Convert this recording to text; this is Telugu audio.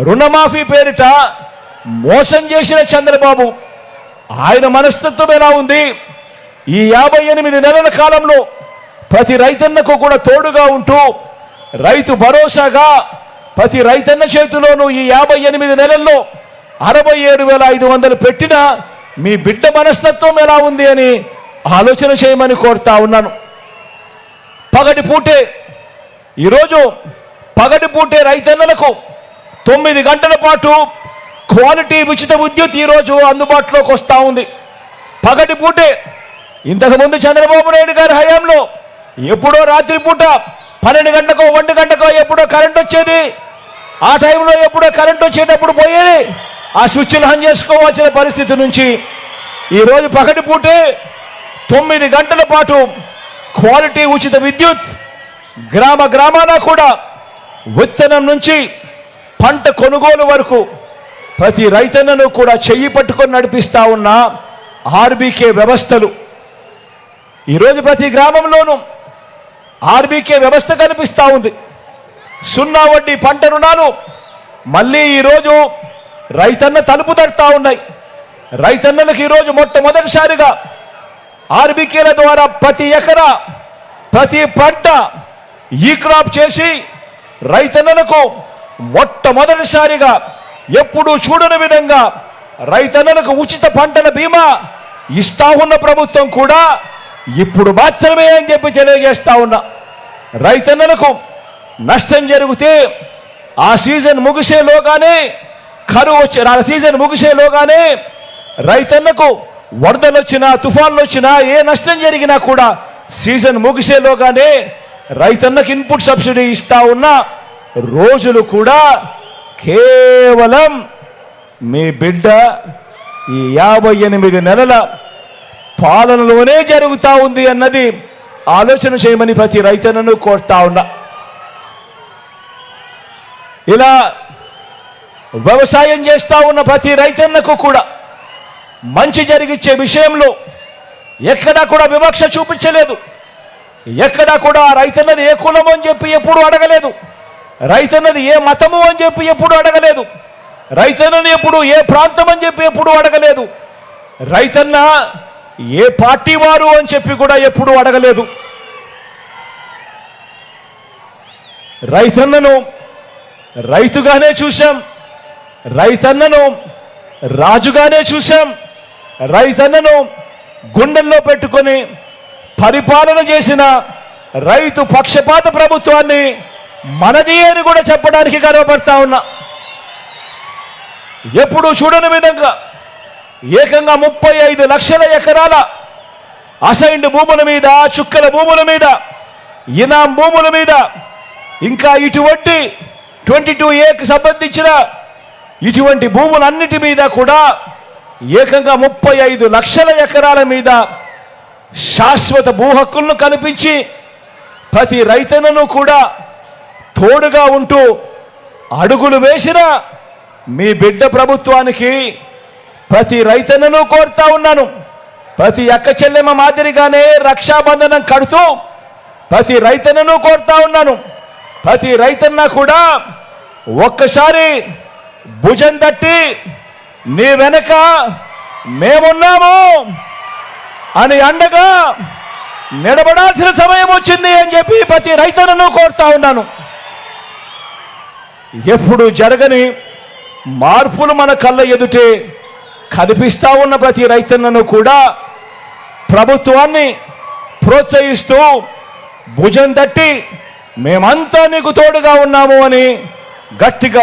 రుణమాఫీ పేరిట మోసం చేసిన చంద్రబాబు ఆయన మనస్తత్వం ఎలా ఉంది? ఈ 58 నెలల కాలంలో ప్రతి రైతన్నకు కూడా తోడుగా ఉంటూ రైతు భరోసాగా ప్రతి రైతన్న చేతిలోనూ ఈ 58 నెలల్లో 67,500 పెట్టిన మీ బిడ్డ మనస్తత్వం ఎలా ఉంది అని ఆలోచన చేయమని కోరుతా ఉన్నాను. పగటిపూటే ఈరోజు పగటిపూటే రైతన్నలకు 9 గంటల పాటు క్వాలిటీ ఉచిత విద్యుత్ ఈరోజు అందుబాటులోకి వస్తూ ఉంది. పగటిపూటే ఇంతకుముందు చంద్రబాబు నాయుడు గారి హయాంలో ఎప్పుడో రాత్రిపూట 12 గంటకో 1 గంటకో ఎప్పుడో కరెంట్ వచ్చేది. ఆ టైంలో ఎప్పుడో కరెంట్ వచ్చేటప్పుడు పోయేది, ఆ స్విచ్లు ఆన్ చేసుకోవాల్సిన పరిస్థితి నుంచి ఈరోజు పగటిపూటే 9 గంటల పాటు క్వాలిటీ ఉచిత విద్యుత్ గ్రామ గ్రామాన కూడా విత్తనం నుంచి పంట కొనుగోలు వరకు ప్రతి రైతన్నను కూడా చెయ్యి పట్టుకొని నడిపిస్తా ఉన్న ఆర్బీకే వ్యవస్థలు ఈరోజు ప్రతి గ్రామంలోనూ ఆర్బీకే వ్యవస్థ కనిపిస్తూ ఉంది. 0 వడ్డీ పంట రుణాలు మళ్ళీ ఈరోజు రైతన్న తలుపు తడుతూ ఉన్నాయి. రైతన్నలకు ఈరోజు మొట్టమొదటిసారిగా ఆర్బీకేల ద్వారా ప్రతి ఎకరా ప్రతి పంట ఈ క్రాప్ చేసి రైతన్నలకు మొట్టమొదటిసారిగా ఎప్పుడూ చూడని విధంగా రైతన్నలకు ఉచిత పంటల బీమా ఇస్తా ఉన్న ప్రభుత్వం కూడా ఇప్పుడు మాత్రమే అని చెప్పి తెలియజేస్తా ఉన్నా. రైతన్నలకు నష్టం జరిగితే ఆ సీజన్ ముగిసేలోగానే కరువు వచ్చి ఆ సీజన్ ముగిసేలోగానే రైతన్నకు వరదలు వచ్చినా తుఫాన్లు వచ్చినా ఏ నష్టం జరిగినా కూడా సీజన్ ముగిసేలోగానే రైతన్నకు ఇన్పుట్ సబ్సిడీ ఇస్తా ఉన్న రోజులు కూడా కేవలం మీ బిడ్డ ఈ 58 నెలల పాలనలోనే జరుగుతూ ఉంది అన్నది ఆలోచన చేయమని ప్రతి రైతన్నను కోరుతా ఉన్నా. ఇలా వ్యవసాయం చేస్తూ ఉన్న ప్రతి రైతన్నకు కూడా మంచి జరిగించే విషయంలో ఎక్కడా కూడా వివక్ష చూపించలేదు. ఎక్కడా కూడా రైతన్నది ఏ కులము అని చెప్పి ఎప్పుడు అడగలేదు. రైతన్నది ఏ మతము అని చెప్పి ఎప్పుడు అడగలేదు. రైతన్నది ఎప్పుడు ఏ ప్రాంతం అని చెప్పి ఎప్పుడు అడగలేదు. రైతన్న ఏ పార్టీ వారు అని చెప్పి కూడా ఎప్పుడు అడగలేదు. రైతన్నను రైతుగానే చూశాం, రైతన్నను రాజుగానే చూశాం, రైతన్నను గుండెల్లో పెట్టుకొని పరిపాలన చేసిన రైతు పక్షపాత ప్రభుత్వాన్ని మనది అని కూడా చెప్పడానికి గర్వపడతా ఉన్నా. ఎప్పుడు చూడని విధంగా ఏకంగా 35 లక్షల ఎకరాల అసైన్డ్ భూముల మీద, చుక్కల భూముల మీద, ఇనాం భూముల మీద, ఇంకా ఇటువంటి 22A సంబంధించిన ఇటువంటి భూములన్నిటి మీద కూడా ఏకంగా 35 లక్షల ఎకరాల మీద శాశ్వత భూ హక్కులను కల్పించి ప్రతి రైతన్నను కూడా తోడుగా ఉంటూ అడుగులు వేసిన మీ బిడ్డ ప్రభుత్వానికి ప్రతి రైతన్నను కోరుతా ఉన్నాను. ప్రతి అక్క చెల్లెమ్మ మాదిరిగానే రక్షాబంధనం కడుతూ ప్రతి రైతన్నను కోరుతా ఉన్నాను. ప్రతి రైతన్న కూడా ఒక్కసారి భుజం తట్టి నీ వెనక మేమున్నాము అని అండగా నిలబడాల్సిన సమయం వచ్చింది అని చెప్పి ప్రతి రైతన్నను కోరుతా ఉన్నాను. ఎప్పుడు జరగని మార్పులు మన కళ్ళ ఎదుటే కనిపిస్తా ఉన్న ప్రతి రైతన్నను కూడా ప్రభుత్వాన్ని ప్రోత్సహిస్తూ భుజం తట్టి మేమంతా నీకు తోడుగా ఉన్నాము అని గట్టిగా